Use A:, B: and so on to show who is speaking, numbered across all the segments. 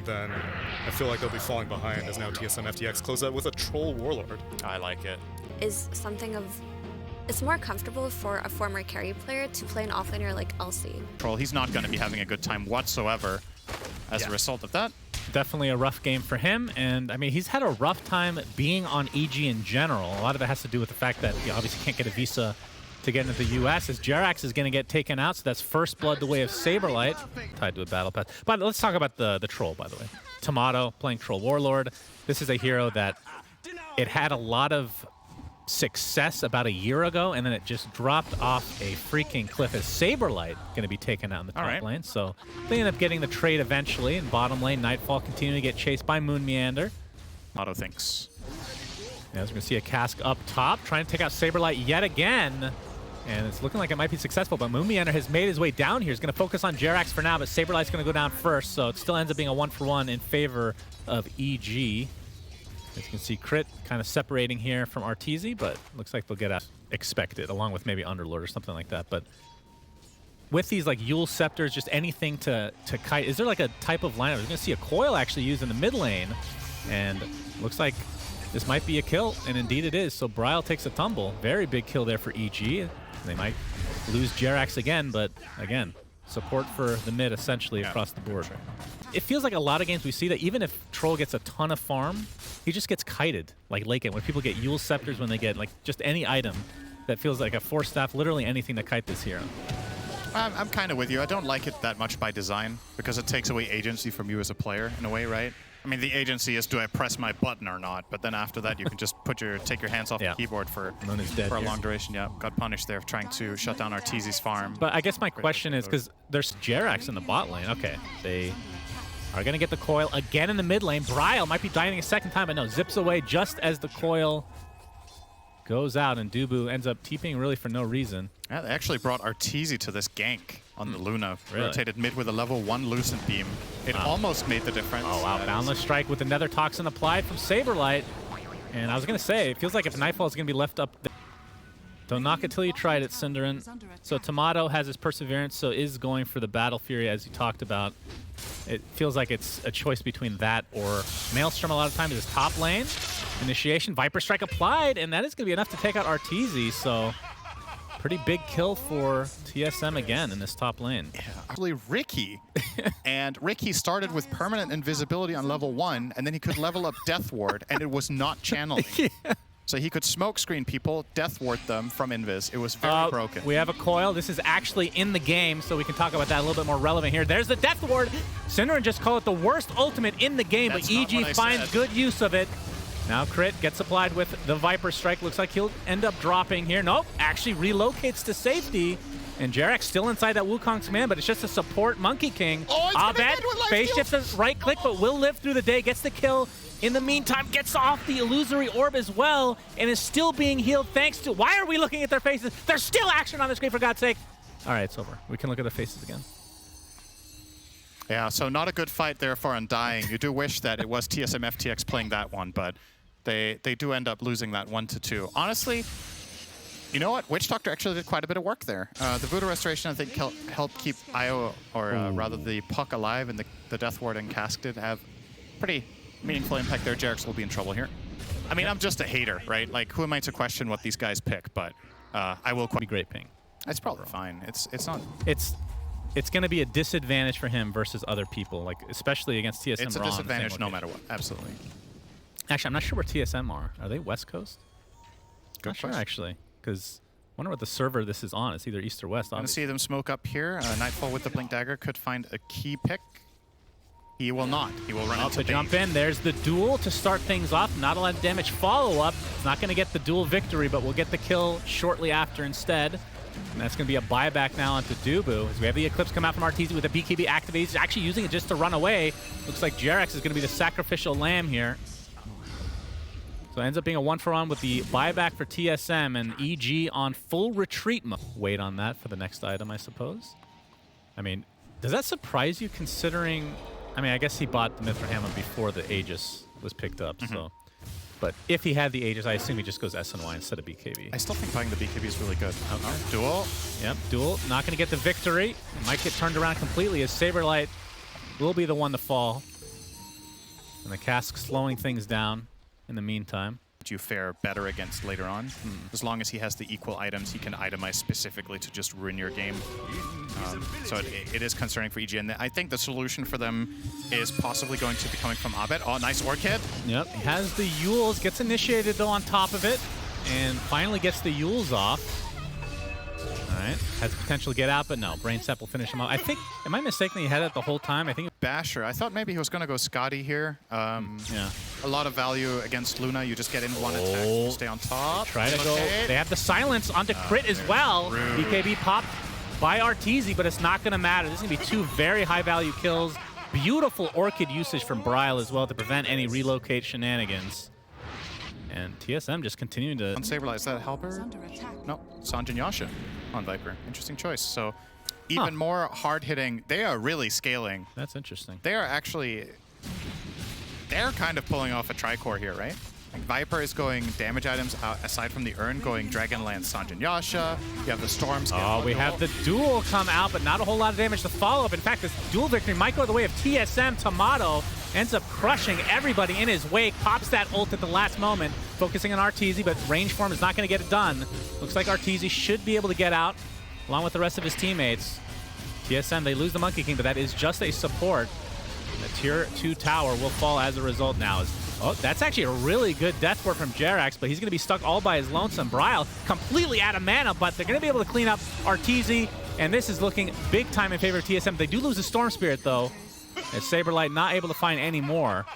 A: then I feel like they'll be falling behind as now TSM FTX close out with a Troll Warlord.
B: I like it.
C: Is something of... It's more comfortable for a former carry player to play an offlaner like LC.
B: Troll, he's not going to be having a good time whatsoever as a result of that.
D: Definitely a rough game for him, and I mean, he's had a rough time being on EG in general. A lot of it has to do with the fact that he obviously can't get a visa to get into the US, as Jerax is going to get taken out, so that's first blood the way of Saberlight, tied to a battle pass. But let's talk about the Troll, by the way. Tomato playing Troll Warlord. This is a hero that it had a lot of success about a year ago, and then it just dropped off a freaking cliff as Saberlight going to be taken out in the top lane. So they end up getting the trade eventually. In bottom lane, Nightfall continuing to get chased by Moon Meander.
B: Auto thinks.
D: Yeah, as we're going to see a cask up top, trying to take out Saberlight yet again. And it's looking like it might be successful, but Moon Meander has made his way down here. He's going to focus on Jerax for now, but Saberlight's going to go down first, so it still ends up being a 1-for-1 in favor of EG. As you can see, Crit kind of separating here from Arteezy, but looks like they'll get as expected, along with maybe Underlord or something like that. But with these like Yule Scepters, just anything to kite, is there like a type of lineup? We're going to see a coil actually used in the mid lane, and looks like this might be a kill, and indeed it is. So Bryle takes a tumble. Very big kill there for EG. They might lose Jerax again, but again, support for the mid essentially across the board. It feels like a lot of games we see that even if Troll gets a ton of farm, he just gets kited, like late game, when people get Yule Scepters, when they get like just any item that feels like a Force Staff, literally anything to kite this hero.
B: I'm kind of with you. I don't like it that much by design because it takes away agency from you as a player in a way, right? I mean, the agency is, do I press my button or not? But then after that, you can just take your hands off the keyboard for a long duration. Yeah, got punished there trying to shut down Arteezy's farm.
D: But I guess my question is, because there's Jerax in the bot lane. Okay, they are going to get the coil again in the mid lane. Bryle might be dying a second time, but no, zips away just as the coil goes out, and Dubu ends up TPing really for no reason.
B: Yeah, they actually brought Arteezy to this gank on the Luna. Really? Rotated mid with a level 1 Lucent Beam. It almost made the difference.
D: Oh, wow. Boundless Strike with another Toxin applied from Saberlight. And I was going to say, it feels like if Nightfall is going to be left up there, don't knock it till you tried it, Synderen. So Tomato has his Perseverance, so is going for the Battle Fury, as you talked about. It feels like it's a choice between that or Maelstrom a lot of times is top lane. Initiation, Viper Strike applied, and that is going to be enough to take out Arteezy, so pretty big kill for TSM again in this top lane.
B: Yeah, actually Ricky. And Ricky started with permanent invisibility on level 1, and then he could level up Death Ward, and it was not channeling. So he could smoke screen people, Death Ward them from Invis. It was very broken.
D: We have a coil. This is actually in the game, so we can talk about that a little bit more relevant here. There's the Death Ward. Synderen just called it the worst ultimate in the game, but EG finds good use of it. Now Crit gets applied with the Viper Strike. Looks like he'll end up dropping here. Nope, actually relocates to safety. And Jerax still inside that Wukong's command, but it's just a support Monkey King. Abed face shifts a right click, but will live through the day. Gets the kill. In the meantime, gets off the Illusory Orb as well, and is still being healed thanks to... Why are we looking at their faces? There's still action on the screen, for God's sake. All right, it's over. We can look at their faces again.
B: Yeah, so not a good fight there for Undying. You do wish that it was TSM FTX playing that one, but they do end up losing that 1-2. Honestly, you know what? Witch Doctor actually did quite a bit of work there. The Voodoo Restoration, I think, helped keep Io, or rather the Puck alive, and the Death Ward and Cask did have pretty meaningful impact there. Jerax will be in trouble here. I mean, I'm just a hater, right? Like, who am I to question what these guys pick? But I will.
D: Be great ping.
B: It's probably fine. It's not.
D: It's going to be a disadvantage for him versus other people, like especially against TSM.
B: It's a disadvantage no matter what. Absolutely.
D: Actually, I'm not sure where TSM are. Are they West Coast?
B: Good
D: question. Sure, actually, because I wonder what the server this is on. It's either East or West.
B: I'm going to see them smoke up here. Nightfall with the Blink Dagger could find a key pick. He will not. He will run into
D: jump in. There's the duel to start things off. Not a lot of damage follow-up. It's not going to get the duel victory, but we'll get the kill shortly after instead. And that's going to be a buyback now onto Dubu. As we have the Eclipse come out from Arteezy with the BKB activated. He's actually using it just to run away. Looks like Jerax is going to be the sacrificial lamb here. So it ends up being a 1-for-1 with the buyback for TSM and EG on full retreat mode. Wait on that for the next item, I suppose. I mean, does that surprise you considering... I mean, I guess he bought the Mithril Hammer before the Aegis was picked up, so... But if he had the Aegis, I assume he just goes SNY instead of BKB.
B: I still think buying the BKB is really good.
D: Okay.
B: Duel.
D: Yep, duel. Not going to get the victory. Might get turned around completely as Saberlight will be the one to fall. And the cask slowing things down in the meantime.
B: You fare better against later on. As long as he has the equal items, he can itemize specifically to just ruin your game. So it is concerning for EG, and I think the solution for them is possibly going to be coming from Abed. Oh, nice Orchid.
D: Yep, he has the Yules, gets initiated though on top of it, and finally gets the Yules off. All right, has potential to get out, but no, Brain Sap will finish him off. I think, am I mistaken, he had it the whole time? I think.
B: Basher, I thought maybe he was going to go Scotty here.
D: Yeah.
B: A lot of value against Luna. You just get in one attack, you stay on top.
D: Try to go. They have the silence onto crit as well.
B: Rude.
D: BKB popped by Arteezy, but it's not going to matter. This is going to be 2 very high value kills. Beautiful Orchid usage from Bryle as well to prevent any relocate shenanigans. And TSM just continuing to...
B: On Saberlight, is that Halberd? No, Sanjin Yasha on Viper. Interesting choice. So even more hard-hitting. They are really scaling.
D: That's interesting.
B: They are actually... They're kind of pulling off a tricore here, right? Like Viper is going damage items aside from the urn, going Dragonlance Sanjin Yasha. You have the Storm scale.
D: Oh, we have the duel come out, but not a whole lot of damage to follow up. In fact, this duel victory might go the way of TSM. Tomato ends up crushing everybody in his wake, pops that ult at the last moment, focusing on Arteezy, but range form is not going to get it done. Looks like Arteezy should be able to get out, along with the rest of his teammates. TSM, they lose the Monkey King, but that is just a support. The tier 2 tower will fall as a result now. Oh, that's actually a really good death ward from Jerax, but he's going to be stuck all by his lonesome. Bryle completely out of mana, but they're going to be able to clean up Arteezy, and this is looking big time in favor of TSM. They do lose the Storm Spirit, though, as Saberlight not able to find any more.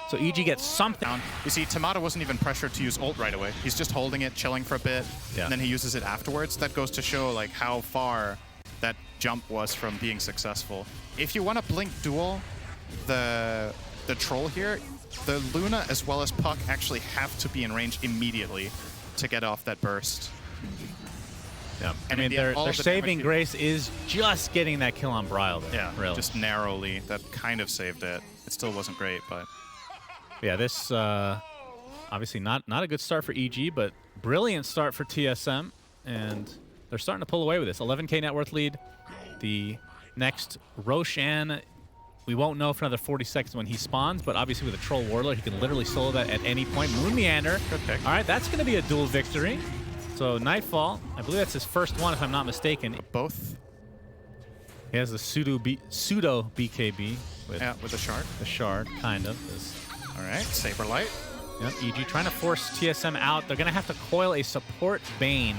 D: So EG gets something.
B: You see, Tomato wasn't even pressured to use ult right away. He's just holding it, chilling for a bit, and then he uses it afterwards. That goes to show like how far that jump was from being successful. If you want to blink duel the troll here, the Luna as well as Puck actually have to be in range immediately to get off that burst.
D: Yeah, I mean, their saving grace is just getting that kill on Bryle, though.
B: Yeah,
D: really.
B: Just narrowly. That kind of saved it. It still wasn't great, but...
D: Yeah, this obviously not a good start for EG, but brilliant start for TSM, and they're starting to pull away with this. 11K net worth lead. The next Roshan, we won't know for another 40 seconds when he spawns, but obviously with a Troll Warlord, he can literally solo that at any point. Moon Meander.
B: Good pick.
D: All right, that's going to be a dual victory. So Nightfall, I believe that's his first one, if I'm not mistaken.
B: Both.
D: He has the pseudo BKB
B: with the shard.
D: The shard, kind of.
B: All right, Saberlight.
D: Yep, EG trying to force TSM out. They're going to have to coil a support Bane.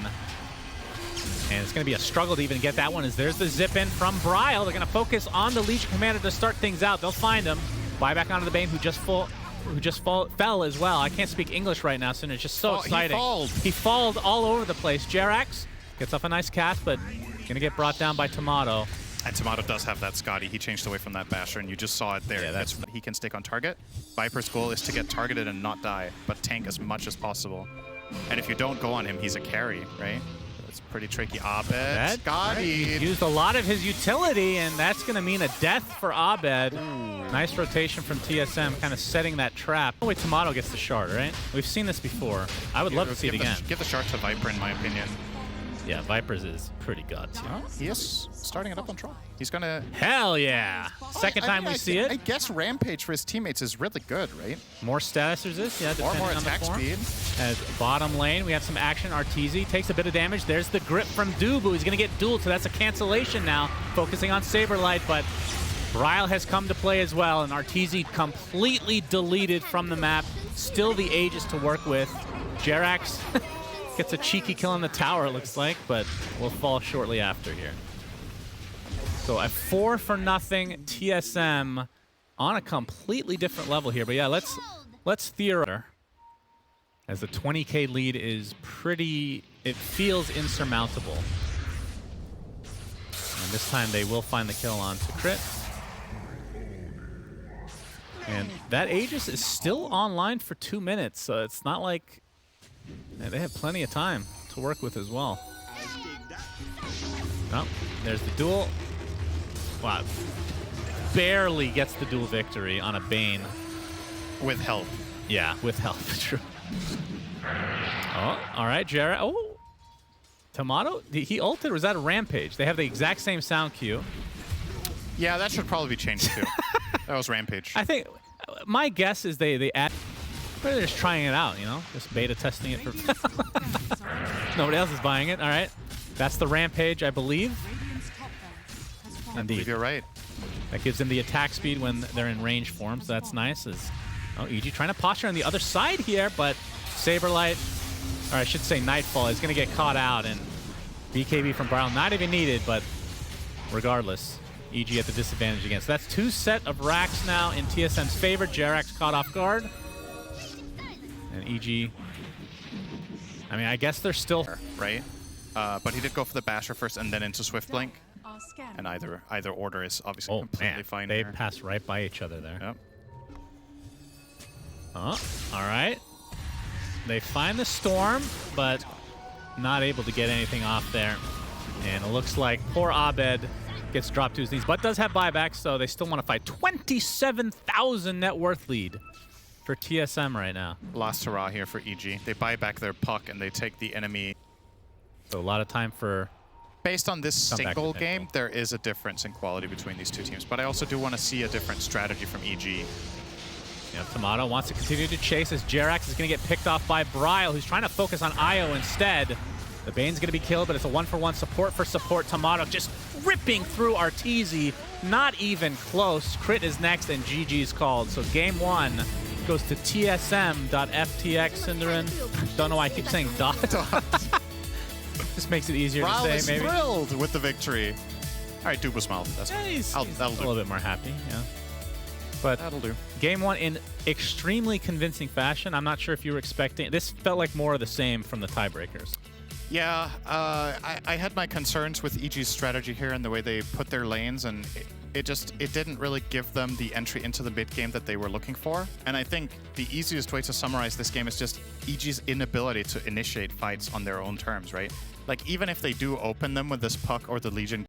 D: And it's going to be a struggle to even get that one, as there's the zip in from Bryle. They're going to focus on the Legion Commander to start things out. They'll find him. Buy back onto the Bane, who just fell as well. I can't speak English right now, so it's just so exciting. He falled all over the place. Jerax gets off a nice cast, but going to get brought down by Tomato.
B: And Tomato does have that Scotty. He changed away from that Basher, and you just saw it there.
D: Yeah, that's...
B: He can stick on target. Viper's goal is to get targeted and not die, but tank as much as possible. And if you don't go on him, he's a carry, right? It's pretty tricky. Abed, Scotty.
D: He used a lot of his utility, and that's going to mean a death for Abed. Nice rotation from TSM, kind of setting that trap. Oh, wait, Tomato gets the shard, right? We've seen this before. I would love to see it again.
B: Give the shard to Viper, in my opinion.
D: Yeah, Viper's is pretty god tier.
B: Oh, he is starting it up on Troll. He's going to...
D: Hell yeah! Second time we see it.
B: I guess Rampage for his teammates is really good, right?
D: More status resist, yeah, depending
B: more
D: on
B: attack
D: the form.
B: speed.
D: As bottom lane, we have some action. Arteezy takes a bit of damage. There's the grip from Dubu. He's going to get dueled, so that's a cancellation now. Focusing on Saberlight, but Bryle has come to play as well, and Arteezy completely deleted from the map. Still the Aegis to work with. Jerax gets a cheeky kill on the tower, it looks like, but will fall shortly after here. So a 4-0 TSM on a completely different level here. But yeah, let's theorize. As the 20K lead is pretty, it feels insurmountable. And this time they will find the kill on to crit. And that Aegis is still online for 2 minutes, so it's not like they have plenty of time to work with as well. Oh, there's the duel. Wow. Barely gets the duel victory on a Bane.
B: With help.
D: Yeah, with help, true. Oh, all right, Jared. Oh, Tomato, he ulted, or was that a Rampage? They have the exact same sound cue.
B: Yeah, that should probably be changed too. That was Rampage.
D: I think My guess is they add. They're just trying it out, you know, just beta testing it for. Nobody else is buying it. All right, that's the Rampage, I believe.
B: I believe you're right.
D: That gives them the attack speed when they're in range form, so that's nice. EG trying to posture on the other side here, but Saberlight, or I should say Nightfall, is going to get caught out, and BKB from Brile not even needed, but regardless, EG at the disadvantage again. So that's 2 set of racks now in TSM's favor. Jerax caught off guard. And EG, I mean, I guess they're still...
B: Right? But he did go for the Basher first and then into Swift Blink. And either order is obviously completely fine.
D: They
B: here.
D: passed right by each other there.
B: Yep.
D: All right. They find the Storm, but not able to get anything off there. And it looks like poor Abed gets dropped to his knees, but does have buybacks, so they still want to fight. 27,000 net worth lead for TSM right now.
B: Last hurrah here for EG. They buy back their puck and they take the enemy.
D: So a lot of time for...
B: Based on this single
D: potential.
B: game, there is a difference in quality between these two teams, but I also do want to see a different strategy from EG.
D: You know, Tomato wants to continue to chase as Jerax is going to get picked off by Brile, who's trying to focus on Io instead. The Bane's going to be killed, but it's a 1-for-1 support for support. Tomato just ripping through Arteezy. Not even close. Crit is next, and GG's called. So game 1 goes to TSM.FTX, Synderen. Don't know why I keep saying dot. Just makes it easier
B: Brile
D: to
B: is
D: say, maybe.
B: thrilled with the victory. All right, Duba smile. That's
D: Yeah, he's
B: that'll
D: a
B: do.
D: little bit more happy, yeah. But
B: That'll do.
D: game 1 in extremely convincing fashion. I'm not sure if you were expecting. This felt like more of the same from the tiebreakers.
B: Yeah, I had my concerns with EG's strategy here and the way they put their lanes, and it didn't really give them the entry into the mid game that they were looking for. And I think the easiest way to summarize this game is just EG's inability to initiate fights on their own terms, right? Like, even if they do open them with this puck or the Legion